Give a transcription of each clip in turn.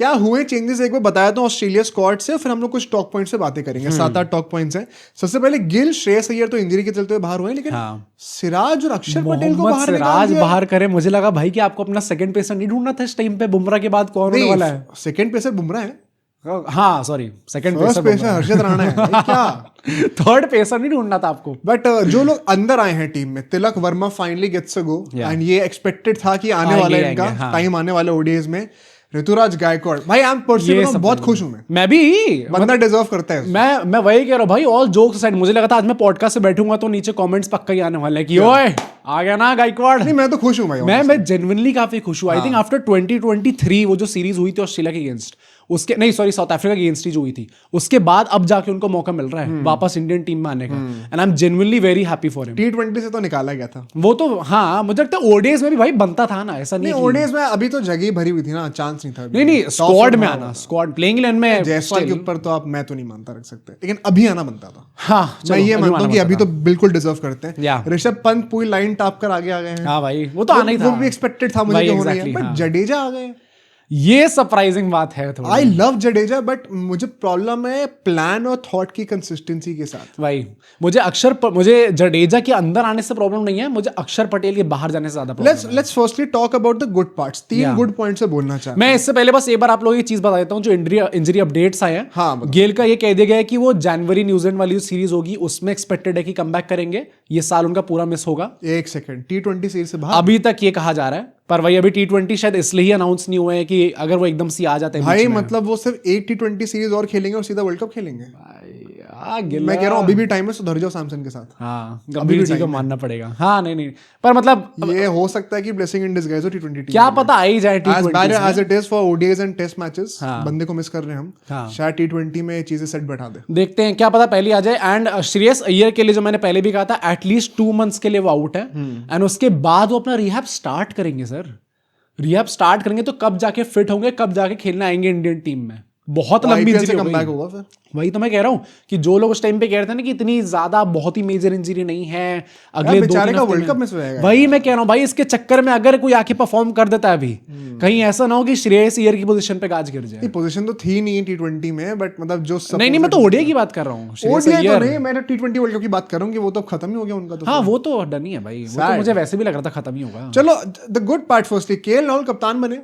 क्या हुए चेंजेस एक बार बताया तो ऑस्ट्रेलिया स्क्वाड से, फिर हम लोग कुछ टॉक पॉइंट से बातें करेंगे। 7-8 टॉक पॉइंट्स हैं। सबसे पहले गिल, श्रेयस अय्यर तो इंजरी के चलते हुए बाहर हुए, लेकिन सिराज और अक्षर पटेल को बाहर निकाल दिया। बाहर करे, मुझे लगा भाई कि आपको अपना सेकंड पेसर नहीं ढूंढना था इस टाइम पे, बुमराह के बाद कौन होने वाला है? सेकंड पेसर बुमराह है। हाँ सॉरी, सेकंड पेसर हर्षित राणा है क्या? थर्ड पेसर नहीं ढूंढना था आपको। बट जो लोग अंदर आए हैं टीम में, Tilak Varma finally gets a go, and ये एक्सपेक्टेड था कि आने वाला है इनका टाइम, आने वाले ओडीआईज में। ऋतुराज गायकवाड़ भाई, आई एम पर्सनली बहुत खुश हूं मैं भी। बंदा डिजर्व करता है। मैं वही कह रहा हूँ भाई, ऑल जोक्स असाइड, मुझे लगा था आज मैं पॉडकास्ट से बैठूंगा तो नीचे कमेंट्स पक्का ही आने वाले हैं कि ओए आ गया ना गायकवाड़। नहीं, मैं तो खुश हूं भाई, मैं जेन्युइनली काफी खुश हूं। आई थिंक आफ्टर 2023 वो जो सीरीज हुई थी ऑस्ट्रेलिया के अगेंस्ट, उसके नहीं सॉरी साउथ अफ्रीका की अगेंस्ट ही जो हुई थी, उसके बाद अब जाके उनको मौका मिल रहा है वापस इंडियन टीम में आने का, and I am genuinely very happy for him. T20 से तो निकाला गया था वो तो, हाँ मुझे लगता है ओडीआईज में भी भाई बनता था ना, ऐसा नहीं ओडीआईज में अभी तो जगह भरी हुई थी ना, चांस नहीं था। नहीं स्क्वाड में आना, स्क्वाड प्लेइंग इलेवन में जयसवाल के ऊपर तो आप मैं तो नहीं मानता रख सकते, लेकिन अभी आना बनता था। हाँ मैं ये मानता हूँ कि अभी तो बिल्कुल डिजर्व करते हैं। Yeah. ऋषभ पंत पूरी लाइन टॉप कर आगे आ गए हैं। हाँ भाई, वो तो आना ही था, वो भी एक्सपेक्टेड था मुझे, बट जडेजा आ गए। ये सरप्राइजिंग बात है थोड़ी। आई लव जडेजा, बट मुझे प्रॉब्लम है प्लान और थॉट की कंसिस्टेंसी के साथ। भाई मुझे जडेजा के अंदर आने से प्रॉब्लम नहीं है, मुझे अक्षर पटेल के बाहर जाने से ज्यादा प्रॉब्लम है। Let's firstly talk about the good parts. 3 good point से बोलना चाहता हूं। मैं इससे पहले बस एक बार आप लोगों की चीज बता देता हूं, जो इंजरी अपडेट्स आए हैं। हाँ, गेल का ये कह दिया गया है कि वो जनवरी न्यूजीलैंड वाली जो सीरीज होगी उसमें एक्सपेक्टेड है कि कमबैक करेंगे, ये साल उनका पूरा मिस होगा। एक सेकंड, T20 सीरीज से बाहर अभी तक ये कहा जा रहा है, पर वही अभी T20 शायद इसलिए ही अनाउंस नहीं हुए हैं कि अगर वो एकदम से आ जाते हैं भाई, मतलब वो सिर्फ एक T20 सीरीज और खेलेंगे और सीधा वर्ल्ड कप खेलेंगे। मैं कह रहा हूँ अभी भी टाइम है, सुधर जाओ सैमसन के साथ। हाँ, गंभीर जी को मानना पड़ेगा। हाँ नहीं, पर मतलब ये हो सकता है कि ब्लेसिंग इन डिसगाइज हो T20 क्या पता आ ही जाए as bad as it is for ODIs and test matches. बंदे को मिस कर रहे हैं हम, शायद T20 में चीजें सेट बैठा दे। देखते हैं, क्या पता पहले आ जाए। एंड श्रेयस अय्यर के लिए जो मैंने पहले भी कहा था, एटलीस्ट 2 मंथ्स के लिए वो आउट है, एंड उसके बाद वो अपना रिहैब स्टार्ट करेंगे। सर रिहैब स्टार्ट करेंगे तो कब जाके फिट होंगे, कब जाके खेलने आएंगे इंडियन टीम में। बहुत लंबी इंजरी होगा फिर। वही तो मैं कह रहा हूँ कि जो लोग उस टाइम पे कह रहे थे ना कि इतनी ज्यादा बहुत ही मेजर इंजरी नहीं है, अगले 2-3 का वर्ल्ड कप मिस हो जाएगा। वही मैं कह रहा हूँ भाई, इसके चक्कर में अगर कोई आके परफॉर्म कर देता है अभी, कहीं ऐसा ना हो कि श्रेयस अय्यर की पोजीशन पे गाज गिर जाए। पोजीशन तो थी नहीं T20 में, बट मतलब जो नहीं मैं तो ओडीआई की बात कर रहा हूँ। ओडीआई तो नहीं, मैं T20 वर्ल्ड कप की बात कर रहा हूँ कि वो तो खत्म ही हो गया उनका तो। हाँ वो तो डन ही है भाई, वो तो मुझे वैसे भी लग रहा था खत्म ही होगा। चलो, the good part firstly, KL Rahul कप्तान बने।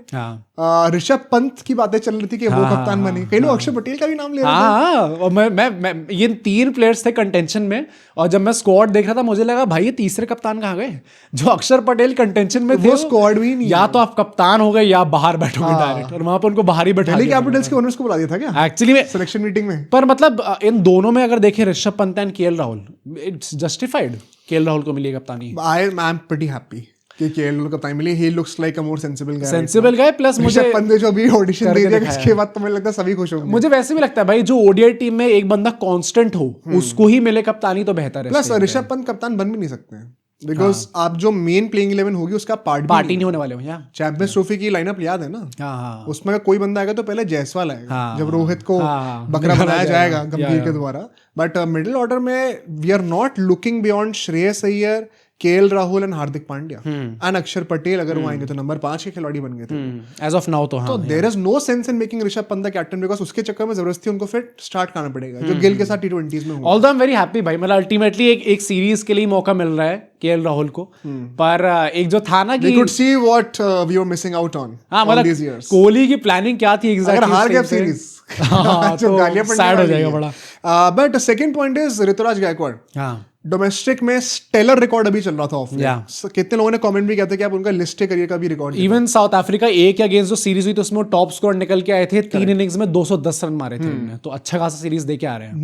ऋषभ पंत की बातें चल रही थी कि वो कप्तान बने, कई लोग अक्षर पटेल का भी नाम ले रहे थे। मैं ये 3 प्लेयर्स थे कंटेंशन में, और जब मैं स्क्वाड देख रहा था मुझे लगा भाई ये तीसरे कप्तान कहाँ गए? जो अक्षर पटेल कंटेंशन में थे, वो स्क्वाड भी नहीं, या तो आप कप्तान हो गए या बाहर बैठोगे डायरेक्ट, और वहां पर उनको बाहर ही बैठा दिया। कैपिटल्स के ओनर्स को बुला दिया था क्या एक्चुअली में सिलेक्शन मीटिंग में? पर मतलब इन दोनों में अगर देखें, Rishabh Pant and KL Rahul, it's justified KL Rahul को मिली कप्तानी। आई एम प्रीटी हैप्पी कि केएल राहुल कप्तान मिली। He looks like a more sensible guy. Plus मुझे पंत जो भी ऑडिशन दे दिया, इसके बाद तो मुझे लगता है सभी खुश होंगे। मुझे वैसे भी लगता है भाई, जो ओडीआई टीम में एक बंदा कांस्टेंट हो, उसको ही मिले कप्तानी तो बेहतर है। प्लस ऋषभ पंत कप्तान बन भी नहीं सकते हैं, बिकॉज आप जो मेन प्लेइंग 11 होगी उसका पार्ट नहीं होने वाले हो। चैंपियंस ट्रॉफी की लाइनअप याद है ना? उसमें अगर कोई बंदा आएगा तो पहले जायसवाल आएगा, जब रोहित को बकरा बनाया जाएगा गंभीर के द्वारा। बट मिडिल ऑर्डर में we are not looking beyond Shreyas Iyer, KL Rahul and Hardik Pandya and Axar Patel. अगर वो आएंगे तो नंबर 5 के खिलाड़ी बन गए थे एज ऑफ नाउ। तो there is no sense in making Rishabh Pant the captain, because उसके चक्कर में जबरदस्ती उनको फिर स्टार्ट करना पड़ेगा, जो गिल के साथ T20s में हुआ। Although I am very happy भाई, मतलब अल्टीमेटली एक सीरीज के लिए मौका मिल रहा है केएल राहुल को। पर एक जो था ना कि we could see what we were missing out on all these years. Kohli की प्लानिंग क्या थी एग्जैक्टली? अगर हार गया सीरीज तो सैड हो जाएगा बड़ा। But second point is Ruturaj Gaikwad. Domestic में स्टेलर रिकॉर्ड अभी चल रहा था ऑफ। कितने लोगों ने कमेंट भी किया था कि आप उनका लिस्ट करियर का भी रिकॉर्ड। इवन साउथ अफ्रीका एक के अगेंस्ट जो सीरीज हुई तो उसमें टॉप स्कोर निकल के आए थे, 3 इनिंग्स में 210 रन मारे थे उन्होंने, तो अच्छा खासा सीरीज देके आ रहे हैं।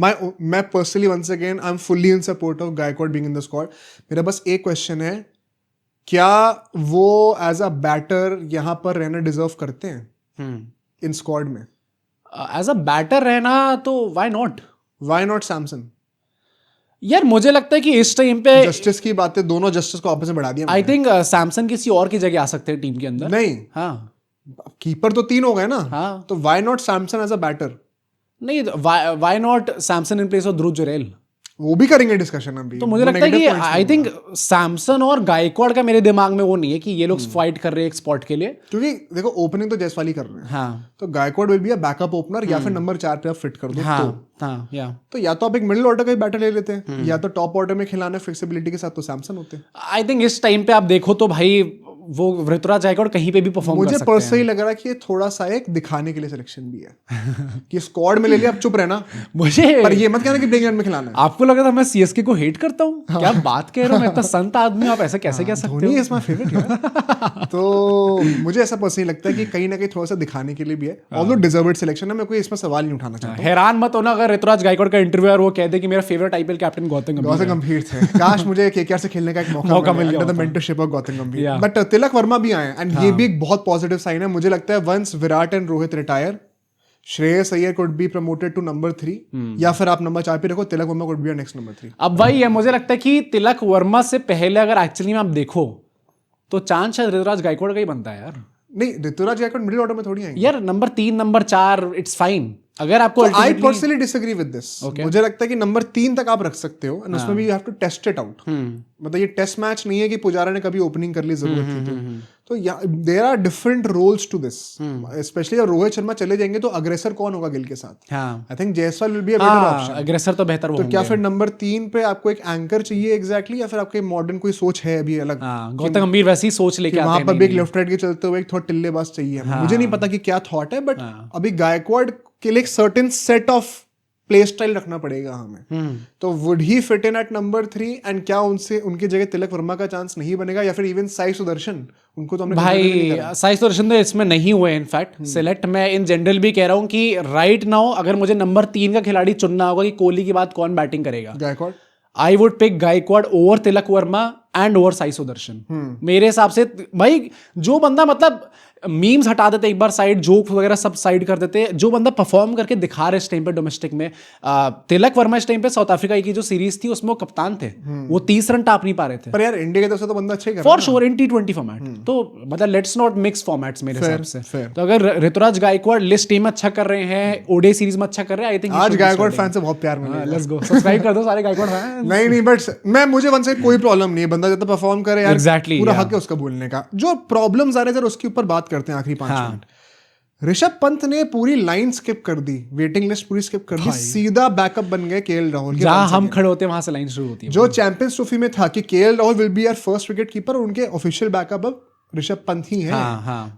मैं personally once again I am fully in support of Gaikwad being in the squad. मेरा बस एक क्वेश्चन है, क्या वो एज अ बैटर यहाँ पर रहना डिजर्व करते हैं इन स्क्वाड में? एज अ बैटर रहना तो व्हाई नॉट सैमसन? यार मुझे लगता है कि इस टाइम पे जस्टिस की बातें, दोनों जस्टिस को आपस में बढ़ा दिया। आई थिंक सैमसन किसी और की जगह आ सकते हैं टीम के अंदर। नहीं, हाँ कीपर तो 3 हो गए ना। हाँ, तो why not Samson as a batter? नहीं, why not Samson in place of Dhruv Jurel? वो भी करेंगे डिस्कशन अभी। तो मुझे लगता है कि आई थिंक सैमसन और गायकवाड़ का मेरे दिमाग में वो नहीं है कि ये लोग फाइट कर रहे हैं एक स्पॉट के लिए, क्योंकि देखो ओपनिंग तो जायसवाल ही कर रहे हैं। हाँ तो Gaikwad will be a backup opener या फिर नंबर 4 पे आप फिट कर दो। तो या तो आप एक मिडिल ऑर्डर का ही बैटर ले लेते हैं या तो टॉप ऑर्डर में खिलाना फ्लेक्सिबिलिटी के साथ तो सैमसन होते हैं। आई थिंक इस टाइम पे आप देखो तो भाई वो ऋतुराज गायकवाड़ कहीं पे भी परफॉर्म कर सकते हैं। मुझे पर्सनली लग रहा है कि ये थोड़ा सा एक दिखाने के लिए सिलेक्शन भी है कि स्क्वाड में ले लिया, आप चुप रहना, मुझे पर ये मत कहना कि प्लेइंग 11 में खिलाना है। आपको लग रहा था मैं सीएसके को हेट करता हूँ? क्या बात कह रहे हो, मैं इतना संत आदमी हूं, आप ऐसे कैसे कह सकते हो? धोनी इज माय फेवरेट यार। तो मुझे ऐसा पर्सनली लगता है कि कहीं ना कहीं थोड़ा सा दिखाने के लिए भी है, ऑल्दो डिजर्व्ड सिलेक्शन है, मैं कोई इसमें सवाल नहीं उठाना चाहता। हैरान मत होना अगर ऋतुराज गायकवाड़ का इंटरव्यू और वो कहते कि मेरा फेवरेट आईपीएल कैप्टन गौतम गंभीर थे। काश मुझे केकेआर से खेलने का एक मौका मिल गया, under the mentorship of Gautam गंभीर। बट तिलक वर्मा भी आए एंड ये भी एक बहुत पॉजिटिव साइन है। मुझे लगता है once Virat and Rohit retire, Shreyas Iyer could be promoted to number 3 या फिर आप नंबर 4 पे रखो, Tilak Varma could be your next number 3। अब वही है, मुझे लगता है कि तिलक वर्मा से पहले अगर एक्चुअली में आप देखो तो चांस शायद ऋतुराज गायकवाड़ का ही बनता है यार। नहीं, ऋतुराज गायकवाड़ मिडिल ऑर्डर में थोड़ी आएंगे यार, नंबर 3 नंबर 4 इट्स फाइन। अगर आपको I personally disagree with this. मुझे लगता है कि नंबर 3 तक आप रख सकते हो एंड उसमें भी you have to test it out. मतलब ये टेस्ट मैच नहीं है कि पुजारा ने कभी ओपनिंग कर ली जरूरत थी तो there are different roles to this. Specially जब रोहित शर्मा चले जाएंगे तो अग्रेसर कौन होगा गिल के साथ? I think Jaiswal will be a better option. अग्रेसर तो बेहतर होंगे। तो क्या फिर नंबर 3 पे आपको एक एंकर चाहिए एग्जैक्टली, या फिर आपके मॉडर्न कोई सोच है अभी अलग? गौतम गंभीर वैसी सोच लेके आते हैं, वहां पर भी एक लेफ्ट राइट के चलते हुए एक थोड़ा टिल्लेबाज चाहिए। मुझे नहीं पता कि क्या थॉट है, बट अभी गायकवाड़ के लिए एक certain set of play style रखना पड़ेगा हमें। तो would he fit in at number 3 and क्या उनसे उनकी जगह तिलक वर्मा का चांस नहीं बनेगा, या फिर इवन साई सुदर्शन? उनको तो हमने भाई साई सुदर्शन तो इसमें नहीं हुए इनफैक्ट सिलेक्ट। मैं इन जनरल भी कह रहा हूं कि राइट नाउ अगर मुझे नंबर 3 का खिलाड़ी चुनना होगा कि कोहली के बाद कौन बैटिंग करेगा, Gaikwad. I would pick Gaikwad over Tilak Varma and over Sai Sudharsan. मेरे हिसाब से भाई जो बंदा मतलब मीम्स हटा देते एक बार साइड, जोक वगैरह सब साइड कर देते, जो बंदा परफॉर्म करके दिखा रहे इस टाइम पे डोमेस्टिक में, तिलक वर्मा इस टाइम पे साउथ अफ्रीका की जो सीरीज थी उसमें वो कप्तान थे, वो 30 रन टाप नहीं पा रहे थे। पर यार इंडिया के तरफ से तो बंदा अच्छा ही कर for sure in T20 format. तो मतलब लेट्स नॉट मिक्स फॉर्मेट्स मेरे हिसाब से। तो अगर ऋतुराज गायकवाड़ लिस्ट टीम अच्छा कर रहे हैं, ओडीआई सीरीज में अच्छा कर रहे हैं, आई थिंक आज गायकवाड़ फैन से बहुत प्यार मिलेगा। लेट्स गो, सब्सक्राइब कर दो सारे गायकवाड़ फैन। नहीं बट मुझे वन से कोई प्रॉब्लम नहीं है, बंदा जब तक परफॉर्म करे यार Exactly, पूरा हक है उसका बोलने का। जो प्रॉब्लम्स आ रहे हैं उसके ऊपर बात करते हैं आखिरी 5 मिनट। ऋषभ पंत ने पूरी लाइन स्किप कर दी, वेटिंग लिस्ट पूरी स्किप कर दी, सीधा बैकअप बन गए केएल राहुल के। जहां हम खड़े होते हैं वहां से लाइन शुरू होती है। जो चैंपियंस ट्रॉफी में था कि KL Rahul will be our first wicket keeper, उनके ऑफिशियल बैकअप अब ऋषभ पंत ही है।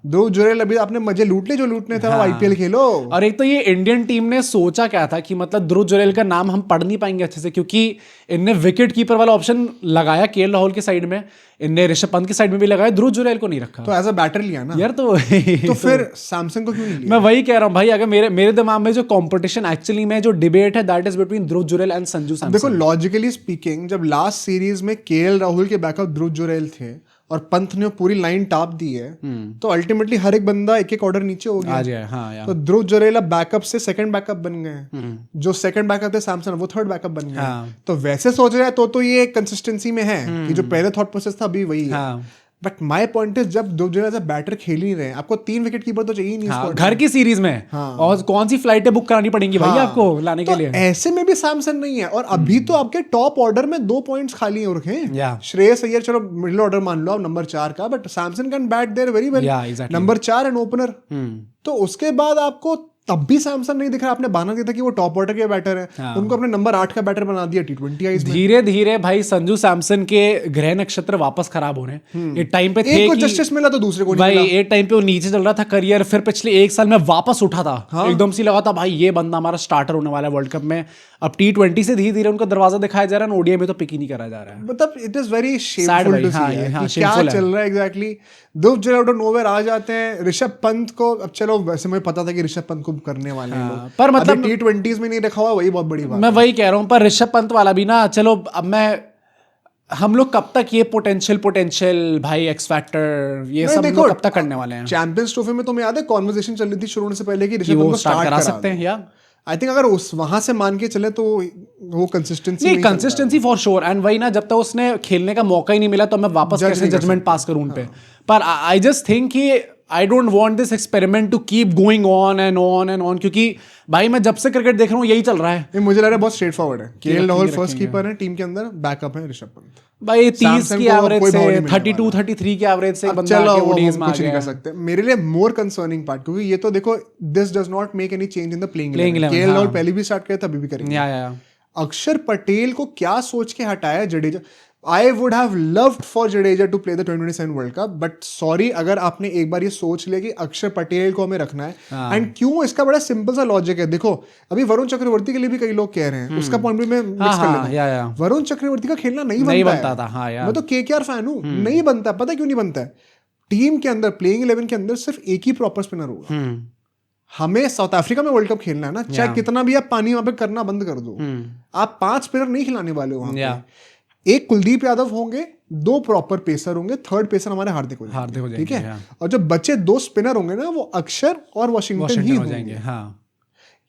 ध्रुव जुरैल अभी आपने मजे लूट ले जो लूटने थे, आईपीएल खेलो। और एक तो ये इंडियन टीम ने सोचा क्या था कि मतलब ध्रुव जुरैल का नाम हम पढ़ नहीं पाएंगे अच्छे से, क्योंकि इनने विकेट कीपर वाला ऑप्शन लगाया केएल राहुल के साइड में, इनने ऋषभ पंत की साइड में भी लगाया, ध्रुव जुरैल को नहीं रखा। तो एज अ बैटर लिया ना यार। तो फिर सैमसंग को क्यों नहीं लिया? मैं वही कह रहा हूँ भाई, अगर मेरे दिमाग में जो कंपटीशन एक्चुअली में जो डिबेट है that is between Dhruv Jurel and Sanju Samson. देखो लॉजिकली स्पीकिंग, जब लास्ट सीरीज में केएल राहुल के बैकअप ध्रुव जुरैल थे और पंत ने पूरी लाइन टाप दी है, तो अल्टीमेटली हर एक बंदा एक एक ऑर्डर नीचे हो गया। तो ध्रुव जुरैल बैकअप से सेकंड बैकअप बन गए, जो सेकंड बैकअप थे सैमसन वो थर्ड बैकअप बन गए। तो वैसे सोच रहे हैं तो ये कंसिस्टेंसी में है कि जो पहले थॉट प्रोसेस था अभी वही है। बट माय पॉइंट इज जब ध्रुव जुरैल बैटर खेल ही रहे हैं, आपको 3 विकेट कीपर तो चाहिए नहीं घर की सीरीज में। और कौन सी फ्लाइटें बुक करानी पड़ेंगी भाई आपको लाने के लिए? ऐसे में भी सैमसन नहीं है, और अभी तो आपके टॉप ऑर्डर में 2 पॉइंट्स खाली हो रखे हैं। श्रेयस अय्यर चलो मिडिल ऑर्डर मान लो आप नंबर 4 का, but Samson can bat there very well, number 4 and opener. तो उसके बाद आपको तब भी सैमसन नहीं दिख रहा। आपने बहाना दिया था कि वो टॉप ऑर्डर के बैटर है, उनको अपने नंबर 8 का बैटर बना दिया T20 आईज में। धीरे धीरे भाई संजू सैमसन के ग्रह नक्षत्र वापस खराब हो रहे हैं। एक टाइम पे थे एक को जस्टिस मिला तो दूसरे को नहीं भाई, एक टाइम पे वो नीचे चल रहा था करियर, फिर पिछले 1 साल में वापस उठा था। एकदम से लगा था भाई ये बंदा हमारा स्टार्टर होने वाला है वर्ल्ड कप में। अब T20 से धीरे धीरे उनका दरवाजा दिखाया जा रहा है, ओडीआई में तो पिक ही नहीं करा जा रहा है। मतलब it is very shameful to see क्या चल रहा है exactly. Dhruv Jurel out of nowhere आ जाते हैं। ऋषभ पंत को अब चलो वैसे मुझे पता था कि ऋषभ पंत को करने वाले हैं, पर मतलब T20s में नहीं रखा हुआ, वही बहुत बड़ी बात। मैं वही कह रहा हूँ, पर ऋषभ पंत वाला भी ना, चलो अब हम लोग कब तक ये पोटेंशियल भाई एक्स फैक्टर ये सब लोग कब तक करने वाले हैं? चैंपियंस ट्रॉफी में तुम्हें याद है कॉन्वर्सेशन चल रही थी शुरू होने से पहले कि ऋषभ पंत को स्टार्ट करा सकते हैं या आई थिंक अगर उस वहां से मान के चले तो वो कंसिस्टेंसी फॉर श्योर। एंड वही ना, जब तक उसने खेलने का मौका ही नहीं मिला तो मैं वापस कैसे जजमेंट पास करूं उन पे। पर आई जस्ट थिंक कि I don't want this experiment to keep going on and on and on, क्योंकि भाई मैं जब से क्रिकेट देख रहा हूँ यही चल रहा है। नहीं, मुझे लग रहा है बहुत स्ट्रेट फॉरवर्ड है। केएल राहुल फर्स्ट कीपर है टीम के अंदर, बैकअप है ऋषभ पंत। भाई 30 की एवरेज से 32 33 की एवरेज से बंदा आके ओडीज में आ कुछ नहीं कर सकते। मेरे लिए मोर कंसर्निंग पार्ट, क्योंकि ये तो देखो this does not make any change in the playing 11। KL Rahul पहले भी स्टार्ट किया था, अभी भी करेंगे। अक्षर पटेल को क्या सोच के हटाया Jadeja? I would have loved for Jadeja to play the 2027 world cup, but sorry, अगर आपने एक बार ये सोच लिया कि अक्षर पटेल को हमें रखना है, एंड क्यों, इसका बड़ा सिंपल सा लॉजिक है। देखो अभी वरुण चक्रवर्ती के लिए भी कई लोग कह रहे हैं, उसका पॉइंट भी मैं मिक्स कर लेता हूं। वरुण चक्रवर्ती का खेलना नहीं बनता था। मैं तो केकेआर फैन हूं, नहीं बनता। पता क्यों नहीं बनता है? टीम के अंदर, प्लेइंग 11 के अंदर सिर्फ एक ही प्रॉपर स्पिनर होगा। हमें साउथ अफ्रीका में वर्ल्ड कप खेलना है ना, चाहे कितना भी आप पानी वहां पे करना बंद कर दो, आप 5 स्पिनर नहीं खिलाने वाले हो वहां पे। एक कुलदीप यादव होंगे, 2 प्रॉपर पेसर होंगे, थर्ड पेसर हमारे हार्दिक हो जाएंगे, ठीक है। और जो बचे 2 स्पिनर होंगे ना, वो अक्षर और वॉशिंगटन ही होंगे। हाँ।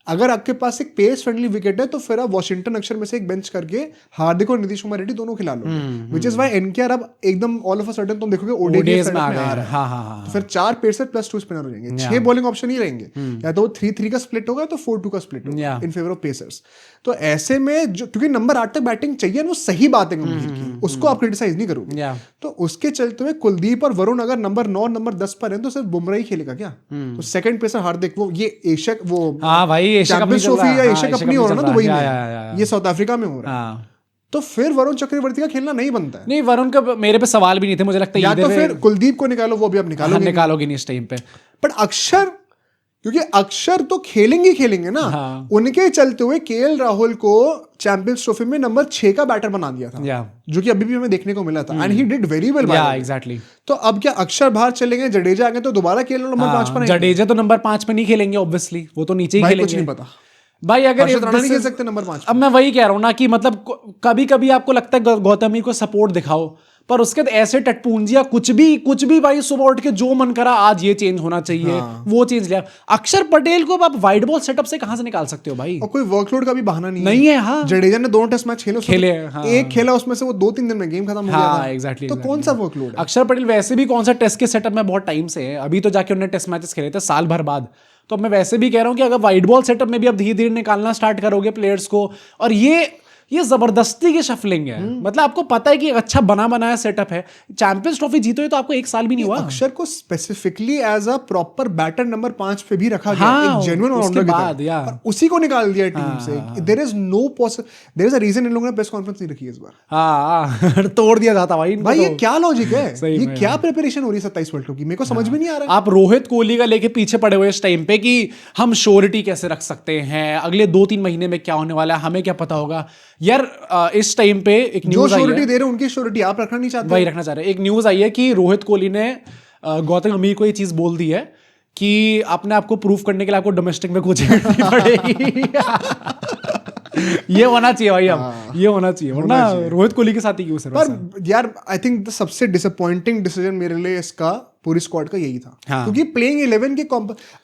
अगर आपके पास एक पेस फ्रेंडली विकेट है तो फिर आप वॉशिंगटन अक्षर में से एक बेंच करके हार्दिक और नीतीश कुमार रेड्डी दोनों खिला लो, विच इज व्हाई एनकेआर अब एकदम ऑल ऑफ अ सडन तुम देखोगे ओडीआई में आ रहा है। हाँ। तो फिर 4 पेसर प्लस 2 स्पिनर हो जाएंगे, 6 बॉलिंग ऑप्शन ही रहेंगे। या तो 3-3 का स्प्लिट होगा, तो 4-2 का स्प्लिट होगा इन फेवर ऑफ पेसर्स। तो ऐसे में जो, क्योंकि नंबर 8 तक बैटिंग चाहिए, वो सही बात है गंभीर की, उसको आप क्रिटिसाइज नहीं करोगे। तो उसके चलते हुए कुलदीप और वरुण अगर नंबर 9 नंबर 10 पर है, तो सिर्फ बुमराह ही खेलेगा क्या? तो सेकंड पेसर हार्दिक, वो ये एशिया, वो चैंपियंस ट्रॉफी या एशिया कप नहीं हो रहा ना दुबई में, ये साउथ अफ्रीका में हो रहा है। तो फिर वरुण चक्रवर्ती का खेलना नहीं बनता है। नहीं, वरुण का मेरे पे सवाल भी नहीं थे, मुझे लगता है या तो फिर कुलदीप को निकालो, वो भी आप निकालोगे नहीं इस टाइम पे। बट अक्षर, क्योंकि अक्षर तो खेलेंगे ना। उनके चलते हुए केएल राहुल को चैंपियंस ट्रॉफी में नंबर 6 का बैटर बना दिया था, जो कि अभी भी हमें देखने को मिला था, and he did very well. Exactly. तो अब क्या अक्षर बाहर चलेंगे, जडेजा आगे, तो दोबारा केएल नंबर 5 पर? जडेजा तो नंबर 5 पे नहीं खेलेंगे ऑब्वियसली, वो तो नीचे ही खेलेंगे। कुछ नहीं पता भाई, अगर नहीं खेल सकते नंबर 5। अब मैं वही कह रहा हूँ ना कि मतलब कभी कभी आपको लगता है गौतमी को सपोर्ट दिखाओ, पर उसके तो ऐसे टटपूंजिया कुछ भी भाई सुबह उठ के जो मन करा, आज ये चेंज होना चाहिए, वो चेंज लिया। अक्षर पटेल को आप वाइड बॉल सेटअप से कहां से निकाल सकते हो भाई? और कोई वर्कलोड का भी बहाना नहीं है। हाँ। जडेजा ने 2 टेस्ट मैच खेले। एक खेला, उसमें से वो 2-3 दिन में गेम खत्म हो गया था। एग्जैक्टली। तो कौन सा वर्कलोड है? अक्षर पटेल वैसे भी कौन सा टेस्ट के सेटअप में बहुत टाइम से है, अभी तो जाके उन्होंने टेस्ट मैचेस खेले थे साल भर बाद। तो मैं वैसे भी कह रहा हूं कि अगर वाइड बॉल सेटअप में भी आप धीरे धीरे निकालना स्टार्ट करोगे प्लेयर्स को, और ये जबरदस्ती की शफलिंग है। मतलब आपको पता है कि अच्छा बना बनाया सेटअप है, चैंपियंस ट्रॉफी जीतो है तो आपको 1 साल भी नहीं हुआ। अक्षर को specifically as a proper batter number 5 पे भी रखा गया, एक जेन्युइन ऑलराउंडर की तरह, उसी को निकाल दिया टीम से। देयर इज अ रीजन इन लोगों ने प्रेस कॉन्फ्रेंस नहीं रखी इस बार। तोड़ दिया जाता भाई ये क्या लॉजिक है? ये क्या प्रिपरेशन हो रही है 27 वर्ल्ड कप की? मेरे को समझ में नहीं आ रहा। आप रोहित कोहली का लेके पीछे पड़े हुए इस टाइम पे कि हम श्योरिटी कैसे रख सकते हैं, अगले 2-3 महीने में क्या होने वाला है, हमें क्या पता होगा यार। इस टाइम पे एक न्यूज़ आई है, श्योरिटी दे रहे हैं उनकी श्योरिटी आप रखना नहीं चाहते, वही रखना चाह रहे हैं। एक न्यूज़ आई है कि रोहित कोहली ने गौतम गंभीर को ये चीज़ बोल दी है कि अपने आपको प्रूफ करने के लिए आपको डोमेस्टिक में कोचिंग करनी पड़ेगी। ये होना चाहिए भाई, अब ये होना चाहिए, वरना रोहित कोहली के साथ ही क्यों सर? पर यार आई थिंक सबसे डिसअपॉइंटिंग डिसीजन मेरे लिए इसका पूरी स्क्वाड का यही था। क्योंकि प्लेइंग 11 के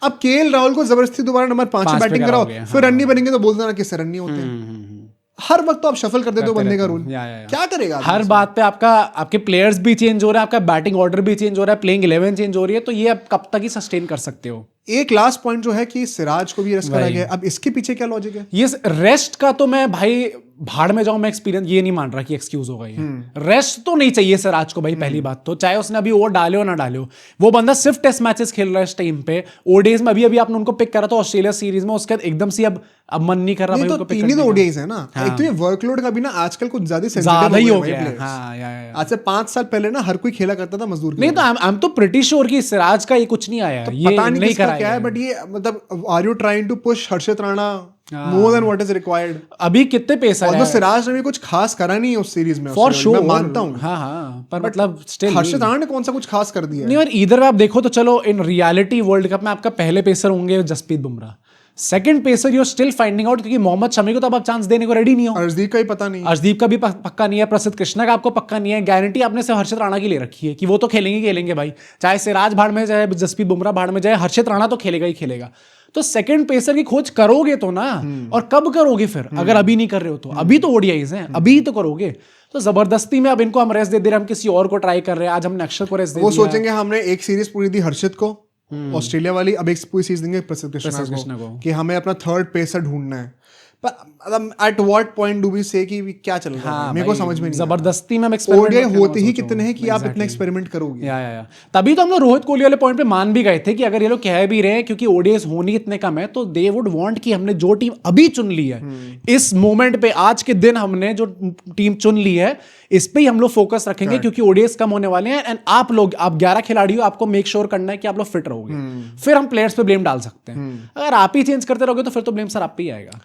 अब केएल राहुल को जबरदस्ती दोबारा नंबर 5 में बैटिंग कराओ, फिर रन नहीं बनेंगे तो बोल देना किससे रन नहीं होते। हर वक्त तो आप शफल कर देते हो बंदे का रूल, क्या करेगा? हर बात पे आपके प्लेयर्स भी चेंज हो रहे हैं, आपका बैटिंग ऑर्डर भी चेंज हो रहा है, प्लेइंग 11 चेंज हो रही है, तो ये आप कब तक ही सस्टेन कर सकते हो? एक लास्ट पॉइंट जो है कि सिराज को भी रेस्ट करा गया, अब इसके पीछे क्या लॉजिक है? ये रेस्ट का तो मैं भाई भाड़ में जाऊं, मैं एक्सपीरियंस ये नहीं मान रहा कि एक्सक्यूज होगा ये। रेस्ट तो नहीं चाहिए सिराज को भाई, पहली बात तो, चाहे उसने अभी ओवर डाले हो ना डाले हो, वो बंदा सिर्फ टेस्ट मैचेस खेल रहा है इस टाइम पे। ओडीआईज में अभी आपने उनको पिक करा था ऑस्ट्रेलिया सीरीज में, उसके बाद एकदम से अब मन नहीं कर रहा भाई उनको पिक करने का। 3 ओडीआईज है ना, एक तो ये वर्कलोड का भी ना आजकल कुछ ज्यादा ही हो गया। आज से 5 साल पहले ना हर कोई खेला करता था मजदूर। नहीं तो आई एम तो प्रीटी श्योर कि सिराज का ये कुछ नहीं आया, ये पता नहीं करा क्या है, बट ये मतलब are you trying to push Harshit Rana more than what is required? अभी कितने पेसर हैं? सिराज ने भी कुछ खास करा नहीं है उस सीरीज में, फॉर श्योर, मैं मानता हूं। हाँ, पर मतलब स्टिल हर्षित राणा ने कौन सा कुछ खास कर दिया नहीं। और इधर आप देखो तो चलो इन रियलिटी वर्ल्ड कप में आपका पहले पेसर होंगे Jasprit Bumrah, second pacer you still finding out, क्योंकि मोहम्मद शमी को तो अब आप चांस देने को रेडी नहीं हो। अर्शदीप का ही पता नहीं, अर्शदीप का भी पक्का नहीं है, प्रसिद्ध कृष्णा का आपको पक्का नहीं है। गारंटी आपने से हर्षित राणा की ले रखी है कि वो तो खेलेंगे भाई, चाहे सिराज भाड़ में जाए, जसप्रीत बुमराह भाड़ में जाए, हर्षित राणा तो खेलेगा ही खेलेगा। तो सेकंड पेसर की खोज करोगे तो ना, और कब करोगे फिर? अगर अभी नहीं कर रहे हो तो अभी तो ओडीआईज हैं, अभी तो करोगे। तो जबरदस्ती में अब इनको हम रेस्ट दे रहे हैं, हम किसी और को ट्राई कर रहे हैं। आज हमने अक्षर को रेस्ट दे दिया, वो सोचेंगे हमने एक सीरीज पूरी दी हर्षित को, ऑस्ट्रेलिया वाली अब एक पूरी सीरीज देंगे प्रसिद्ध कृष्णा को कि हमें अपना थर्ड पेसर ढूंढना है, पर at what point do we say कि क्या चल रहा है, मेरे को समझ में नहीं। जबरदस्ती में हम एक्सपेरिमेंट होते ही कितने हैं कि आप इतना एक्सपेरिमेंट करोगे। या तभी तो हम लोग रोहित कोहली वाले पॉइंट पे मान भी गए थे कि अगर ये लोग कह भी रहे हैं क्योंकि ओडीआईस होनी इतने कम है, तो दे वुड वांट कि हमने जो टीम अभी चुन ली है इस मोमेंट पे, आज के दिन हमने जो टीम चुन ली है इस पे ही हम लोग फोकस रखेंगे क्योंकि ओडीआईस कम होने वाले हैं। एंड आप 11 खिलाड़ी हो, आपको मेक श्योर करना है कि आप लोग फिट रहोगे, फिर हम प्लेयर्स पे ब्लेम डाल सकते हैं। अगर आप ही चेंज करते रहोगे तो फिर तो ब्लेम सर आप पे ही आएगा।